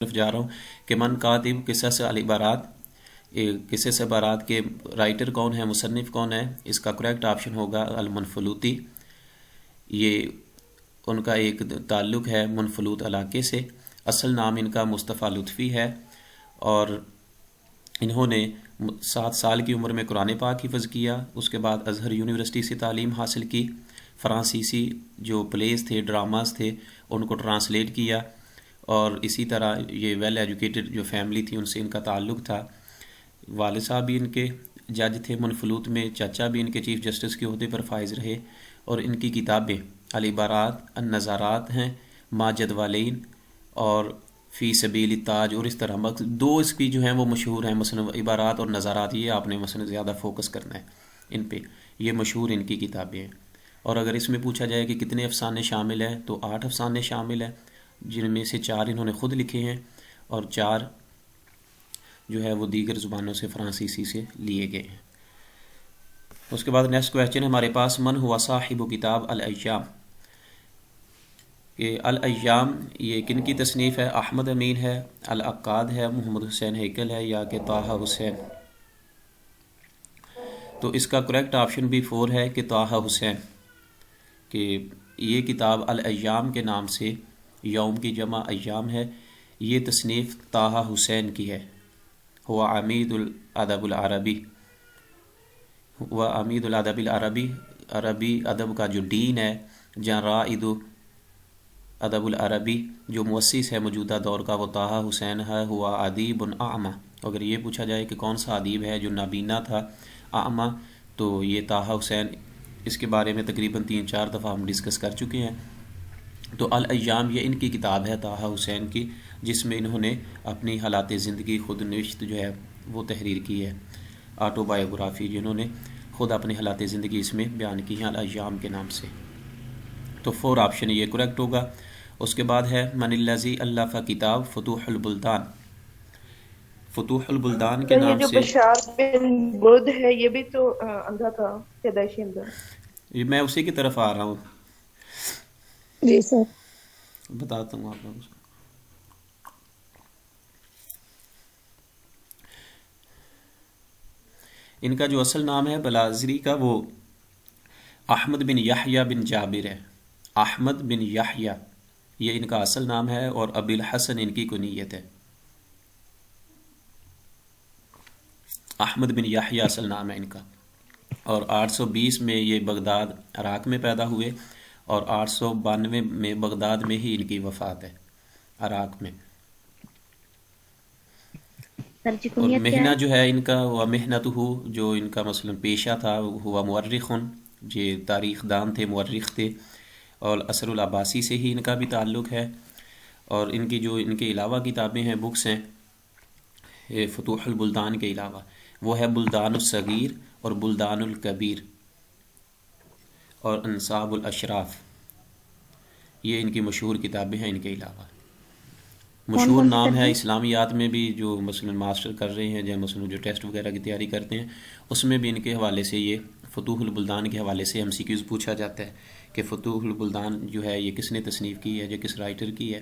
طرف جا رہا ہوں کہ من کاتب قصص العبارات، قصص عبارات کے رائٹر کون ہے، مصنف کون ہے؟ اس کا کریکٹ آپشن ہوگا المنفلوطی۔ یہ ان کا ایک تعلق ہے منفلوط علاقے سے۔ اصل نام ان کا مصطفیٰ لطفی ہے، اور انہوں نے 7 سال کی عمر میں قرآن پاک حفظ کیا۔ اس کے بعد ازہر یونیورسٹی سے تعلیم حاصل کی۔ فرانسیسی جو پلیز تھے، ڈراماز تھے، ان کو ٹرانسلیٹ کیا، اور اسی طرح یہ ویل ایجوکیٹڈ جو فیملی تھی ان سے ان کا تعلق تھا۔ والد صاحب بھی ان کے جج تھے منفلوط میں، چچا بھی ان کے چیف جسٹس کے عہدے پر فائز رہے، اور ان کی کتابیں العبارات، النظارات ہیں، ما جدولین اور فی سبیل التاج، اور اس طرح دو اس کی جو ہیں وہ مشہور ہیں، مثلا عبارات اور نظارات، یہ آپ نے مثلا زیادہ فوکس کرنا ہے ان پہ، یہ مشہور ان کی کتابیں ہیں۔ اور اگر اس میں پوچھا جائے کہ کتنے افسانے شامل ہیں تو 8 افسانے شامل ہیں، جن میں سے 4 انہوں نے خود لکھے ہیں، اور 4 جو ہے وہ دیگر زبانوں سے، فرانسیسی سے لیے گئے ہیں۔ اس کے بعد نیکسٹ کویسچن ہے ہمارے پاس، من ہوا صاحب کتاب الایام؟ کہ الایام یہ کن کی تصنیف ہے؟ احمد امین ہے، العقاد ہے، محمد حسین ہیکل ہے، یا کہ طٰہٰ حسین؟ تو اس کا کریکٹ آپشن بھی 4 ہے کہ طٰہٰ حسین، کہ یہ کتاب الایام کے نام سے، یوم کی جمع ایام ہے، یہ تصنیف طٰہٰ حسین کی ہے۔ ہوا عمید الادب العربی، ہوا عمید الادب العربی، عربی ادب کا جو ڈین ہے، جہاں رائد ادب العربی جو مؤسس ہے موجودہ دور کا، وہ طٰہٰ حسین ہے۔ ہوا ادیب اعمى، اگر یہ پوچھا جائے کہ کون سا ادیب ہے جو نابینا تھا، اعمى، تو یہ طٰہٰ حسین، اس کے بارے میں تقریباً 3-4 دفعہ ہم ڈسکس کر چکے ہیں۔ تو الایام یہ ان کی کتاب ہے طٰہٰ حسین کی، جس میں انہوں نے اپنی حالات زندگی خود نوشت جو ہے وہ تحریر کی ہے، آٹو بایوگرافی جنہوں نے خود اپنی حالات زندگی اس میں بیان کی ہیں الایام کے نام سے۔ تو 4 آپشن یہ کریکٹ ہوگا۔ اس کے بعد ہے من الذی الف کتاب فتوح البلدان؟ فتوح البلدان کے تو یہ نام جو سے، بشار بن بدھ ہے یہ بھی تو اندھا تھا، پیدائشی اندھا۔ میں اسی کی طرف آ رہا ہوں، جی سر۔ بتاتا ہوں آپ لوگوں کو۔ ان کا جو اصل نام ہے بلازری کا، وہ احمد بن یحییٰ بن جابر ہے۔ احمد بن یحییٰ یہ ان کا اصل نام ہے، اور ابی الحسن ان کی کنیت ہے۔ احمد بن یحییٰ اصل نام ہے ان کا، اور 820 میں یہ بغداد عراق میں پیدا ہوئے، اور 892 میں بغداد میں ہی ان کی وفات ہے، عراق میں۔ سر جی اور کنیت کیا مہنہ ہے؟ جو ہے ان کا، وہ محنتہ، جو ان کا مثلا پیشہ تھا، ہوا مورخن، یہ تاریخ دان تھے، مورخ تھے، اور اثر العباسی سے ہی ان کا بھی تعلق ہے۔ اور ان کی جو ان کے علاوہ کتابیں ہیں، بکس ہیں فتوح البلدان کے علاوہ، وہ ہے بلدان الصغیر اور بلدان الکبیر اور انصاب الاشراف، یہ ان کی مشہور کتابیں ہیں۔ ان کے علاوہ کون مشہور کون سی نام سر ہے جی؟ اسلامیات میں بھی، جو مثلا ماسٹر کر رہے ہیں، یا مثلا جو ٹیسٹ وغیرہ کی تیاری کرتے ہیں، اس میں بھی ان کے حوالے سے، یہ فتوح البلدان کے حوالے سے MCQs پوچھا جاتا ہے کہ فتوح البلدان جو ہے یہ کس نے تصنیف کی ہے، یا کس رائٹر کی ہے؟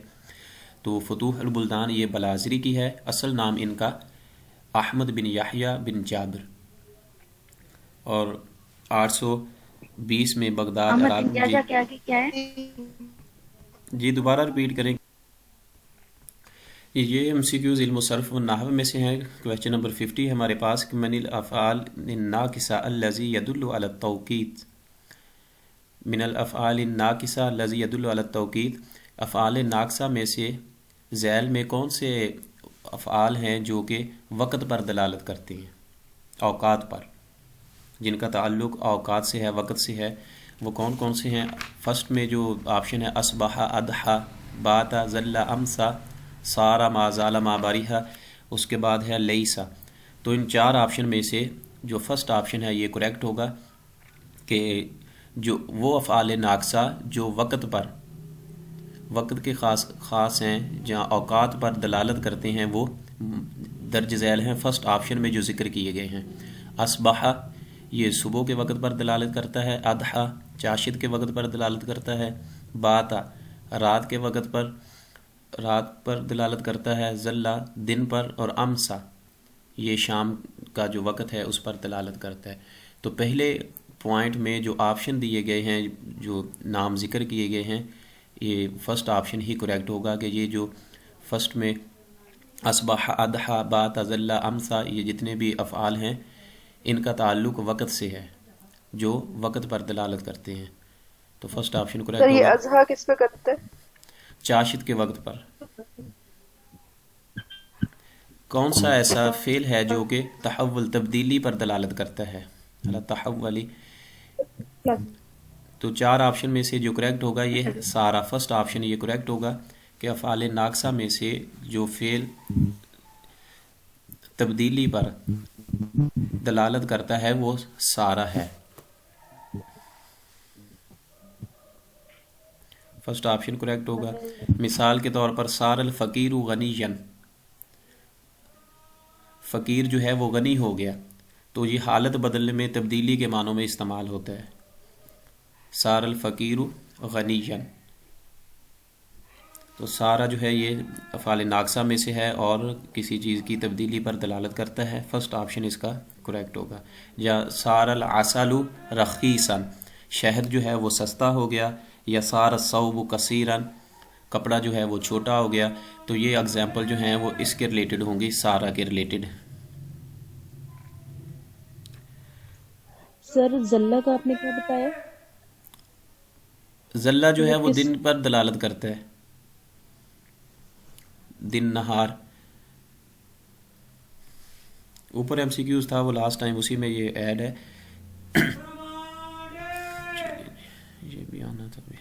تو فتوح البلدان یہ بلازری کی ہے، اصل نام ان کا احمد بن یحییٰ بن جابر، اور 820 میں بغداد احمد عراق بن میں۔ جی کیا کیا ہے؟ جی دوبارہ ریپیٹ کریں۔ یہ MCQs علم و صرف و نحو میں سے ہیں۔ کویسچن نمبر 50 ہے ہمارے پاس کہ من الافعال الناقصہ الذی یدل علی التوکید؟ من الافعال الناقصہ الذی یدل علی التوکید، افعال ناقصہ میں سے ذیل میں کون سے افعال ہیں جو کہ وقت پر دلالت کرتے ہیں، اوقات پر، جن کا تعلق اوقات سے ہے، وقت سے ہے؟ وہ کون کون سے ہیں؟ فرسٹ میں جو آپشن ہے اصبح، اضحیٰ، بات، ظل، امسا، سارا، ما زال، ما بریحا، اس کے بعد ہے لیسا۔ تو ان 4 آپشن میں سے جو فرسٹ آپشن ہے یہ کریکٹ ہوگا، کہ جو وہ افعال ناقصہ جو وقت کے خاص ہیں، جہاں اوقات پر دلالت کرتے ہیں، وہ درج ذیل ہیں فرسٹ آپشن میں جو ذکر کیے گئے ہیں۔ اصبح یہ صبح کے وقت پر دلالت کرتا ہے، اضحیٰ چاشت کے وقت پر دلالت کرتا ہے، بات رات کے وقت پر، رات پر دلالت کرتا ہے، ذلہ دن پر، اور امسا یہ شام کا جو وقت ہے اس پر دلالت کرتا ہے۔ تو پہلے پوائنٹ میں جو آپشن دیے گئے ہیں، جو نام ذکر کیے گئے ہیں، یہ فرسٹ آپشن ہی کریکٹ ہوگا کہ یہ جو فرسٹ میں اصبح، اضحیٰ، بات، ذلہ، امسا، یہ جتنے بھی افعال ہیں ان کا تعلق وقت سے ہے، جو وقت پر دلالت کرتے ہیں۔ تو فرسٹ آپشن سر کریکٹ یہ ہوگا، اضحیٰ کس پہ کرتے ہیں؟ چاشت کے وقت پر۔ کون سا ایسا فعل ہے جو کہ تحول، تبدیلی پر دلالت کرتا ہے؟ تحولی۔ تو چار آپشن میں سے جو کریکٹ ہوگا یہ سارا، فرسٹ آپشن یہ کریکٹ ہوگا کہ افعال ناقصہ میں سے جو فعل تبدیلی پر دلالت کرتا ہے وہ سارا ہے۔ فرسٹ آپشن کریکٹ ہوگا۔ مثال کے طور پر سار الفقیر غنیًا، فقیر جو ہے وہ غنی ہو گیا، تو یہ حالت بدلنے میں تبدیلی کے معنوں میں استعمال ہوتا ہے، سار الفقیر غنیًا۔ تو سارا جو ہے یہ افعال ناقصہ میں سے ہے اور کسی چیز کی تبدیلی پر دلالت کرتا ہے، فرسٹ آپشن اس کا کریکٹ ہوگا۔ یا سار العسل رخیصا، شہد جو ہے وہ سستا ہو گیا، یا سار الثوب کثیرا، کپڑا جو ہے وہ چھوٹا ہو گیا۔ تو یہ اگزامپل جو ہیں وہ اس کے ریلیٹڈ ہوں گی، سارا کے ریلیٹڈ۔ سر ذلہ کا آپ نے کیا بتایا؟ ذلہ جو ہے وہ کس دن پر دلالت کرتا ہے، دن، نہار۔ اوپر ایم سی کیوز تھا وہ لاسٹ ٹائم، اسی میں یہ ایڈ ہے، یہ بھی آنا تھا بھی۔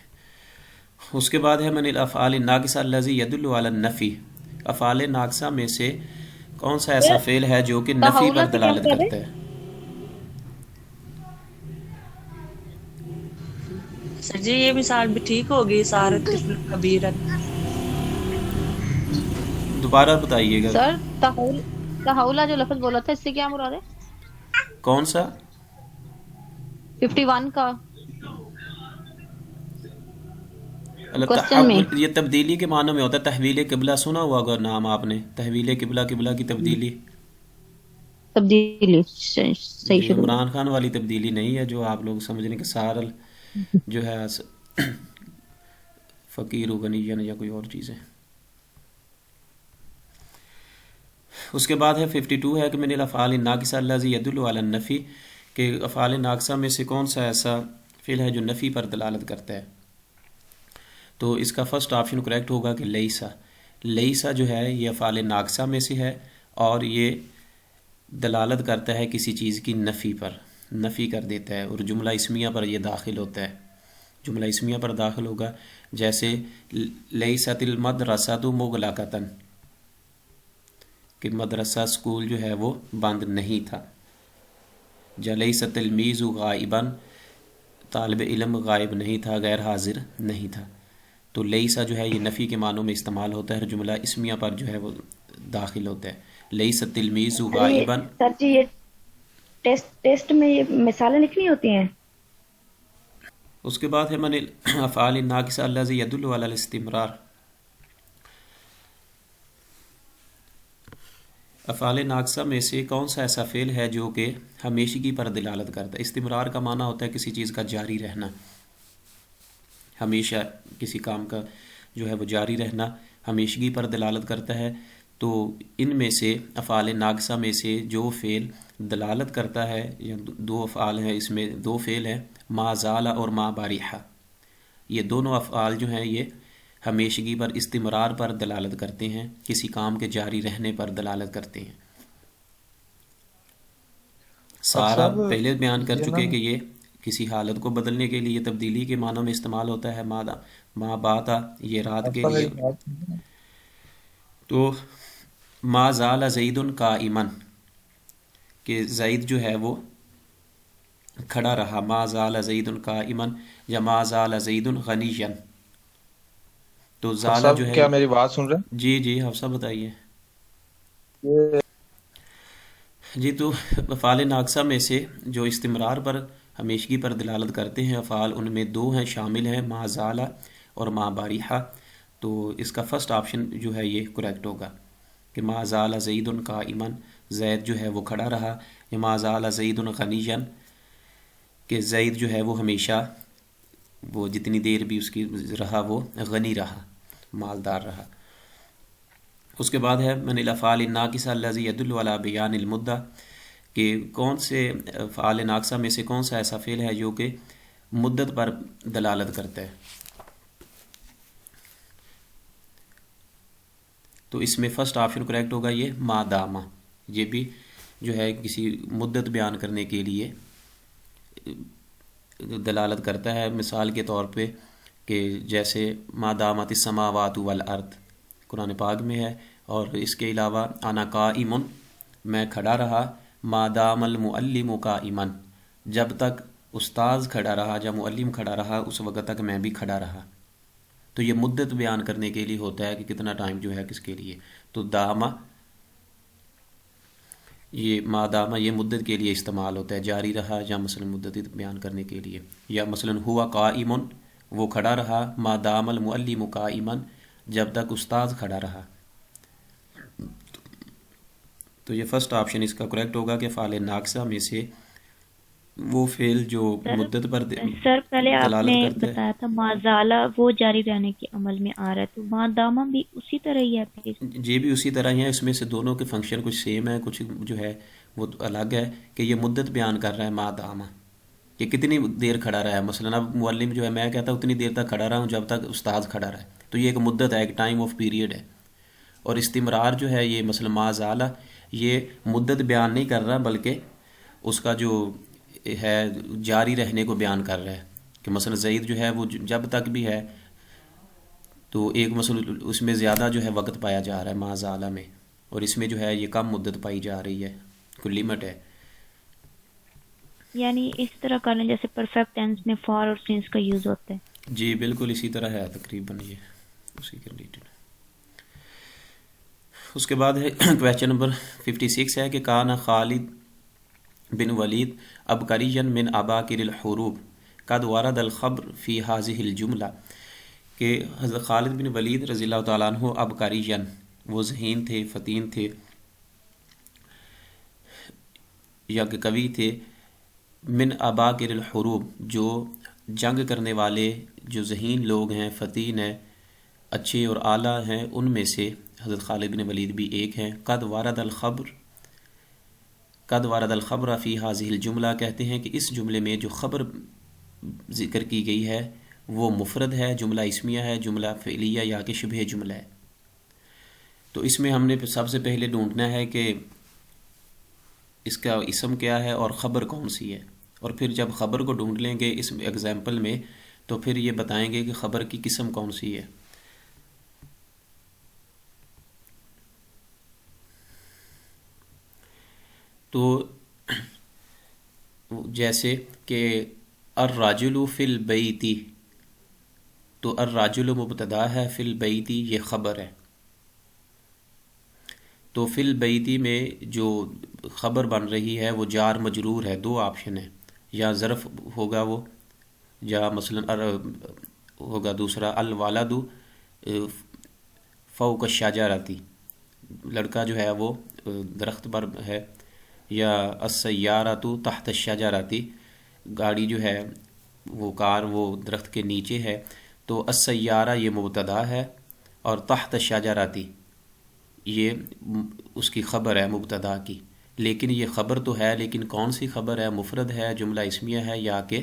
اس کے بعد ہے من الافعال الناقصہ الذی یدل علی النفی، افعال ناقصہ میں سے کون سا ایسا فعل ہے جو کہ نفی پر دلالت کرتا ہے؟ سر جی یہ مثال بھی ٹھیک ہوگی، سارت طفل کبیرت۔ دوبارہ بتائیے گا سر تحولہ جو لفظ بولا تھا اس سے کیا مراد ہے؟ کون سا؟ 51 کا اللہ کوشچن میں یہ تبدیلی کے معنوں میں ہوتا ہے۔ تحویل قبلہ سنا ہوا اگر نام آپ نے، تحویل قبلہ، قبلہ کی تبدیلی، تبدیلی صحیح یہ شروع۔ عمران خان والی تبدیلی نہیں ہے جو آپ لوگ سمجھ رہے کہ سارل جو ہے فقیر و غنی یا کوئی اور چیز ہے۔ اس کے بعد ہے 52 ہے کہ من الافعال الناقصہ الذی یدل علی النفی، کہ افعال ناقصہ میں سے کون سا ایسا فعل ہے جو نفی پر دلالت کرتا ہے؟ تو اس کا فرسٹ آپشن کریکٹ ہوگا کہ لیسا۔ لیسا جو ہے یہ افعال ناقصہ میں سے ہے اور یہ دلالت کرتا ہے کسی چیز کی نفی پر، نفی کر دیتا ہے، اور جملہ اسمیہ پر یہ داخل ہوتا ہے، جملہ اسمیہ پر داخل ہوگا، جیسے لیست المدرسۃ مغلقۃ، کہ مدرسہ اسکول جو ہے وہ بند نہیں تھا۔ یا لیس التلمیذ غائبا، طالب علم غائب نہیں تھا، غیر حاضر نہیں تھا۔ تو لیسا جو ہے یہ نفی کے معنوں میں استعمال ہوتا ہے اور جملہ اسمیہ پر جو ہے وہ داخل ہوتا ہے، لیس التلمیذ غائبا۔ سر جی یہ ٹیسٹ میں یہ مثالیں لکھنی ہوتی ہیں؟ اس کے بعد ہے من الافعال الناقصہ الذی یدل علی الاستمرار، افعال ناقصہ میں سے کون سا ایسا فعل ہے جو کہ ہمیشگی پر دلالت کرتا ہے؟ استمرار کا معنی ہوتا ہے کسی چیز کا جاری رہنا، ہمیشہ کسی کام کا جو ہے وہ جاری رہنا، ہمیشگی پر دلالت کرتا ہے۔ تو ان میں سے افعال ناقصہ میں سے جو فعل دلالت کرتا ہے، یا دو افعال ہیں، اس میں دو فعل ہیں، ما زال اور ما باریحہ، یہ دونوں افعال جو ہیں یہ ہمیشگی پر، استمرار پر دلالت کرتے ہیں، کسی کام کے جاری رہنے پر دلالت کرتے ہیں۔ سارا پہلے بیان کر چکے کہ یہ کسی حالت کو بدلنے کے لیے تبدیلی کے معنوں میں استعمال ہوتا ہے، ما باتا یہ رات کے لیے۔ تو ما زال زید قائما، کہ زید جو ہے وہ کھڑا رہا، ما زال زید قائما، یا ما زال زید غنیا۔ تو زالہ جو ہے، کیا میری بات سن رہے ہیں؟ جی جی حفصہ بتائیے جی۔ تو افعال ناقصہ میں سے جو استمرار پر، ہمیشگی پر دلالت کرتے ہیں افعال، ان میں دو ہیں، شامل ہیں ما زالہ اور ما باریحہ۔ تو اس کا فرسٹ آپشن جو ہے یہ کریکٹ ہوگا کہ ما زال زید قائما، زید جو ہے وہ کھڑا رہا، یا ما زال زید غنیا کہ زید جو ہے وہ ہمیشہ وہ جتنی دیر بھی اس کی رہا وہ غنی رہا، مالدار رہا۔ اس کے بعد ہے من الافعال الناقصہ الذی يدل علی بیان المدہ کہ کون سے افعال ناقصہ میں سے کون سا ایسا فعل ہے جو کہ مدت پر دلالت کرتا ہے۔ تو اس میں فرسٹ آپشن کریکٹ ہوگا یہ ما دامہ، یہ بھی جو ہے کسی مدت بیان کرنے کے لیے دلالت کرتا ہے، مثال کے طور پہ کہ جیسے ما دامت السماوات والارض قرآن پاک میں ہے، اور اس کے علاوہ انا قائم، میں کھڑا رہا، ما دام المعلم قائما، جب تک استاذ کھڑا رہا، جب معلم کھڑا رہا اس وقت تک میں بھی کھڑا رہا۔ تو یہ مدت بیان کرنے کے لیے ہوتا ہے کہ کتنا ٹائم جو ہے کس کے لیے۔ تو دامہ یہ ما دامہ یہ مدت کے لیے استعمال ہوتا ہے، جاری رہا، یا مثلا مدت بیان کرنے کے لیے، یا مثلا ہوا قائم، وہ کھڑا رہا، ما دام المعلم قائما، جب تک استاذ کھڑا رہا۔ تو یہ فرسٹ آپشن اس کا کریکٹ ہوگا کہ فعل ناقصہ میں سے وہ فعل جو مدت پر سر پہلے آپ نے دلالت کرتا ہے۔ بتایا تھا مازالہ وہ جاری رہنے کے عمل میں آ رہا ہے، تو مادامہ بھی اسی طرح ہی ہے پھر؟ جی بھی اسی طرح ہی ہے، اس میں سے دونوں کے فنکشن کچھ سیم ہے، کچھ جو ہے وہ الگ ہے کہ یہ مدت بیان کر رہا ہے ما دامہ کہ کتنی دیر کھڑا رہا ہے۔ مثلا اب معلم جو ہے میں کہتا ہوں اتنی دیر تک کھڑا رہا ہوں جب تک استاذ کھڑا رہا ہے، تو یہ ایک مدت ہے، ایک ٹائم آف پیریڈ ہے۔ اور استمرار جو ہے یہ مثلا ما زالہ یہ مدت بیان نہیں کر رہا بلکہ اس کا جو ہے جاری رہنے کو بیان کر رہا ہے کہ مثلا زید جو ہے وہ جب تک بھی ہے، تو ایک مثلا اس میں زیادہ جو ہے وقت پایا جا رہا ہے ما زالہ میں، اور اس میں جو ہے یہ کم مدت پائی جا رہی ہے، کوئی لمٹ ہے۔ یعنی اس طرح کر لیں جیسے پرفیکٹ ٹینس میں فار اور سنس کا یوز ہوتا ہے۔ جی بالکل اسی طرح ہے تقریباً، یہ اسی کے ریلیٹڈ۔ اس کے بعد ہے کویسچن نمبر 56 ہے کہ کان خالد بن ولید عبقریا من اباکر الحروب قد ورد الخبر فی هذه الجملہ کہ حضرت خالد بن ولید رضی اللہ تعالیٰ عنہ عبقریا وہ ذہین تھے، فطین تھے یا کہ قوی تھے، من اباکر الحروب جو جنگ کرنے والے جو ذہین لوگ ہیں، فطین ہیں، اچھے اور اعلیٰ ہیں، ان میں سے حضرت خالد بن ولید بھی ایک ہیں۔ قد ورد الخبر فی هذه الجملہ کہتے ہیں کہ اس جملے میں جو خبر ذکر کی گئی ہے وہ مفرد ہے، جملہ اسمیہ ہے، جملہ فعلیہ یا کہ شبہ جملہ ہے۔ تو اس میں ہم نے سب سے پہلے ڈھونڈنا ہے کہ اس کا اسم کیا ہے اور خبر کون سی ہے، اور پھر جب خبر کو ڈھونڈ لیں گے اس ایگزامپل میں تو پھر یہ بتائیں گے کہ خبر کی قسم کون سی ہے۔ تو جیسے کہ الرجل فی البیت، تو الرجل مبتدا ہے، فی البیت یہ خبر ہے، تو فی البیت میں جو خبر بن رہی ہے وہ جار مجرور ہے، دو آپشن ہے، یا ظرف ہوگا وہ، یا مثلا ہوگا دوسرا الوالد فوق الشجرۃ، لڑکا جو ہے وہ درخت پر ہے، یا السیارۃ تحت الشجرۃ، گاڑی جو ہے وہ کار وہ درخت کے نیچے ہے، تو السیارہ یہ مبتدا ہے اور تحت الشجرۃ یہ اس کی خبر ہے مبتدا کی، لیکن یہ خبر تو ہے لیکن کون سی خبر ہے، مفرد ہے، جملہ اسمیہ ہے یا کہ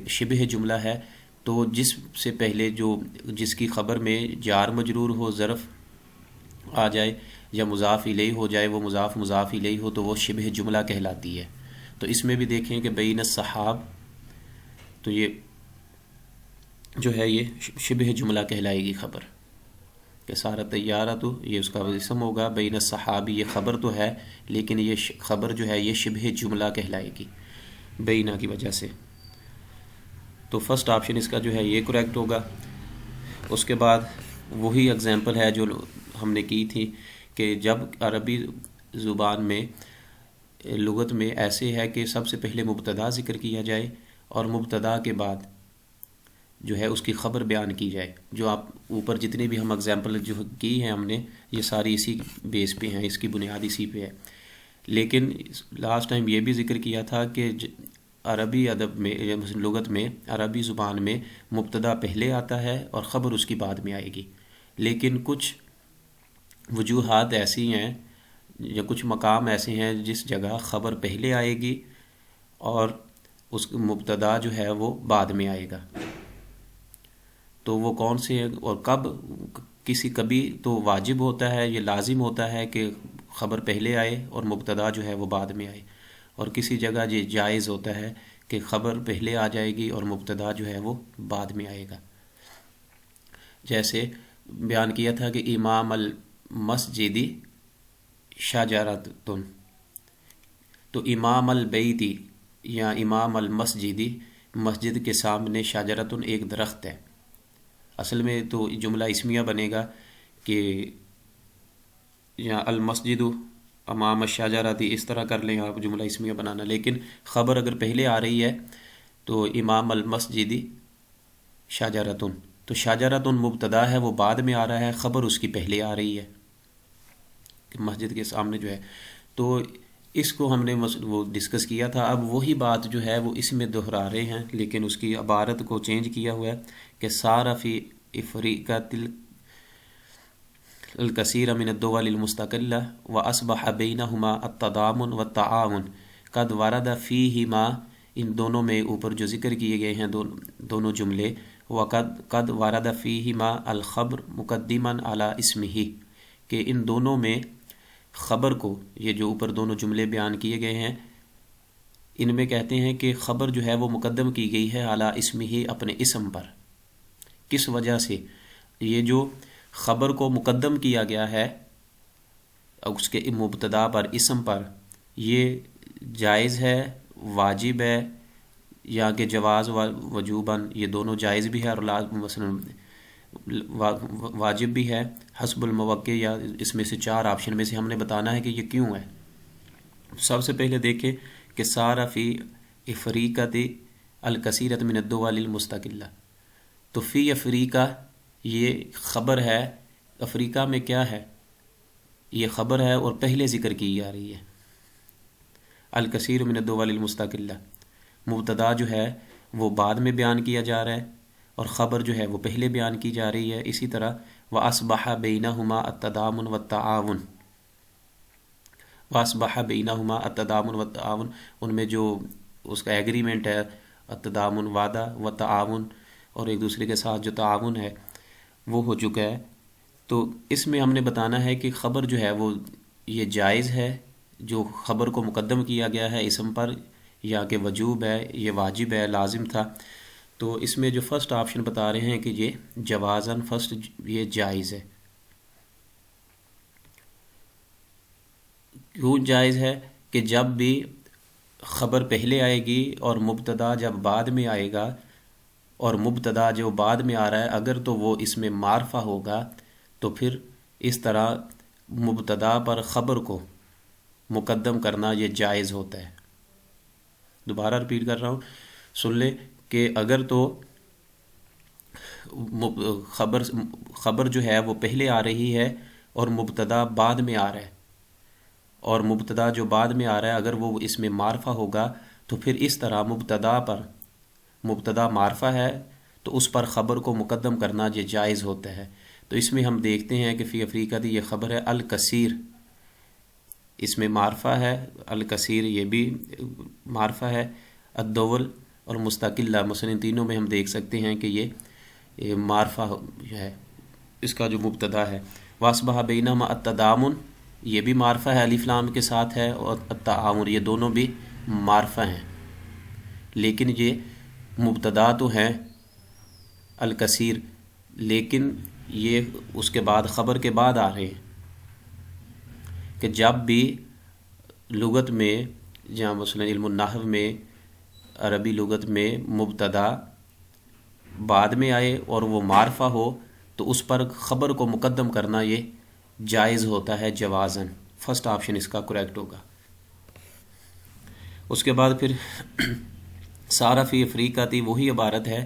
شبہ جملہ ہے۔ تو جس سے پہلے جو جس کی خبر میں جار مجرور ہو، ظرف آ جائے یا مضاف الیہ ہو جائے، وہ مضاف الیہ ہو، تو وہ شبہ جملہ کہلاتی ہے۔ تو اس میں بھی دیکھیں کہ بین الصحاب، تو یہ جو ہے یہ شبہ جملہ کہلائے گی خبر، کہ سارا طیارہ تو یہ اس کا اسم ہوگا، بین الصحاب یہ خبر تو ہے لیکن یہ خبر جو ہے یہ شبہ جملہ کہلائے گی بینا کی وجہ سے۔ تو فرسٹ آپشن اس کا جو ہے یہ کریکٹ ہوگا۔ اس کے بعد وہی اگزامپل ہے جو ہم نے کی تھی کہ جب عربی زبان میں لغت میں ایسے ہے کہ سب سے پہلے مبتدا ذکر کیا جائے اور مبتدا کے بعد جو ہے اس کی خبر بیان کی جائے. جو آپ اوپر جتنی بھی ہم اگزامپل جو کی ہیں ہم نے، یہ ساری اسی بیس پہ ہیں، اس کی بنیاد اسی پہ ہے. لیکن لاسٹ ٹائم یہ بھی ذکر کیا تھا کہ عربی ادب میں، لغت میں، عربی زبان میں مبتدا پہلے آتا ہے اور خبر اس کی بعد میں آئے گی. لیکن کچھ وجوہات ایسی ہیں یا کچھ مقام ایسے ہیں جس جگہ خبر پہلے آئے گی اور اس مبتدا جو ہے وہ بعد میں آئے گا. تو وہ کون سے ہیں اور کب؟ کبھی تو واجب ہوتا ہے، یہ لازم ہوتا ہے کہ خبر پہلے آئے اور مبتدا جو ہے وہ بعد میں آئے، اور کسی جگہ یہ جائز ہوتا ہے کہ خبر پہلے آ جائے گی اور مبتدا جو ہے وہ بعد میں آئے گا. جیسے بیان کیا تھا کہ امام المسجدی شجرۃ، تو امام البیتی یا امام المسجدی، مسجد کے سامنے شجرۃ ایک درخت ہے. اصل میں تو جملہ اسمیہ بنے گا کہ یا المسجد امام الشجرۃ، اس طرح کر لیں آپ جملہ اسمیہ بنانا. لیکن خبر اگر پہلے آ رہی ہے تو امام المسجدی شجرۃ، تو شجرۃ مبتدا ہے وہ بعد میں آ رہا ہے، خبر اس کی پہلے آ رہی ہے کہ مسجد کے سامنے جو ہے. تو اس کو ہم نے وہ ڈسکس کیا تھا. اب وہی بات جو ہے وہ اس میں دہرا رہے ہیں، لیکن اس کی عبارت کو چینج کیا ہوا ہے کہ سارا فی افریقۃ الکثیر من الدول المستقلہ واصبح بینہما التضامن والتعاون قد ورد فیہما، ان دونوں میں اوپر جو ذکر کیے گئے ہیں دونوں جملے، وقد ورد فیہما الخبر مقدما علی اسمہ، کہ ان دونوں میں خبر کو، یہ جو اوپر دونوں جملے بیان کیے گئے ہیں ان میں کہتے ہیں کہ خبر جو ہے وہ مقدم کی گئی ہے اعلیٰ اسم ہی، اپنے اسم پر. کس وجہ سے؟ یہ جو خبر کو مقدم کیا گیا ہے اس کے مبتدا پر، اسم پر، یہ جائز ہے، واجب ہے، یا کہ جواز وجوباً، یہ دونوں جائز بھی ہے اور مثلا واجب بھی ہے حسب الموقع، یا اس میں سے 4 آپشن میں سے ہم نے بتانا ہے کہ یہ کیوں ہے. سب سے پہلے دیکھیں کہ سارا فی افریقۃ الکثیرۃ من الدول المستقلہ، تو فی افریقہ یہ خبر ہے. افریقہ میں کیا ہے؟ یہ خبر ہے اور پہلے ذکر کی جا رہی ہے. الکثیر من الدول المستقلہ، مبتدا جو ہے وہ بعد میں بیان کیا جا رہا ہے اور خبر جو ہے وہ پہلے بیان کی جا رہی ہے. اسی طرح وَأَصْبَحَ بَيْنَهُمَا التَّضَامُنُ وَالتَّعَاوُنُ، وَأَصْبَحَ بَيْنَهُمَا التَّضَامُنُ وَالتَّعَاوُنُ، ان میں جو اس کا ایگریمنٹ ہے، التضامن وعدہ، والتعاون اور ایک دوسرے کے ساتھ جو تعاون ہے وہ ہو چکا ہے. تو اس میں ہم نے بتانا ہے کہ خبر جو ہے وہ یہ جائز ہے، جو خبر کو مقدم کیا گیا ہے اسم پر، یا کہ وجوب ہے، یہ واجب ہے، لازم تھا. تو اس میں جو فرسٹ آپشن بتا رہے ہیں کہ یہ جوازاً، فرسٹ یہ جائز ہے. کیوں جائز ہے؟ کہ جب بھی خبر پہلے آئے گی اور مبتدا جب بعد میں آئے گا، اور مبتدا جو بعد میں آ رہا ہے اگر تو وہ اس میں معرفہ ہوگا تو پھر اس طرح مبتدا پر خبر کو مقدم کرنا یہ جائز ہوتا ہے. دوبارہ رپیٹ کر رہا ہوں، سن لے کہ اگر تو خبر جو ہے وہ پہلے آ رہی ہے اور مبتدا بعد میں آ رہا ہے، اور مبتدا جو بعد میں آ رہا ہے اگر وہ اس میں معرفہ ہوگا تو پھر اس طرح مبتدا معرفہ ہے تو اس پر خبر کو مقدم کرنا یہ جائز ہوتا ہے. تو اس میں ہم دیکھتے ہیں کہ فی افریقہ دی یہ خبر ہے الکثیر، اس میں معرفہ ہے، الکثیر یہ بھی معرفہ ہے، الدول اور مستقلہ مثلا تینوں میں ہم دیکھ سکتے ہیں کہ یہ معرفہ ہے اس کا جو مبتدا ہے. واسبہ بینہما التضامن، یہ بھی معرفہ ہے، الف لام کے ساتھ ہے، اور التعاون، یہ دونوں بھی معرفہ ہیں. لیکن یہ مبتدا تو ہیں الکثیر، لیکن یہ اس کے بعد خبر کے بعد آ رہے ہیں. کہ جب بھی لغت میں یا مثلا علم النحو میں، عربی لغت میں مبتدا بعد میں آئے اور وہ معرفہ ہو تو اس پر خبر کو مقدم کرنا یہ جائز ہوتا ہے جوازاً. فرسٹ آپشن اس کا کریکٹ ہوگا. اس کے بعد پھر سارا فی افریقہ تھی، وہی عبارت ہے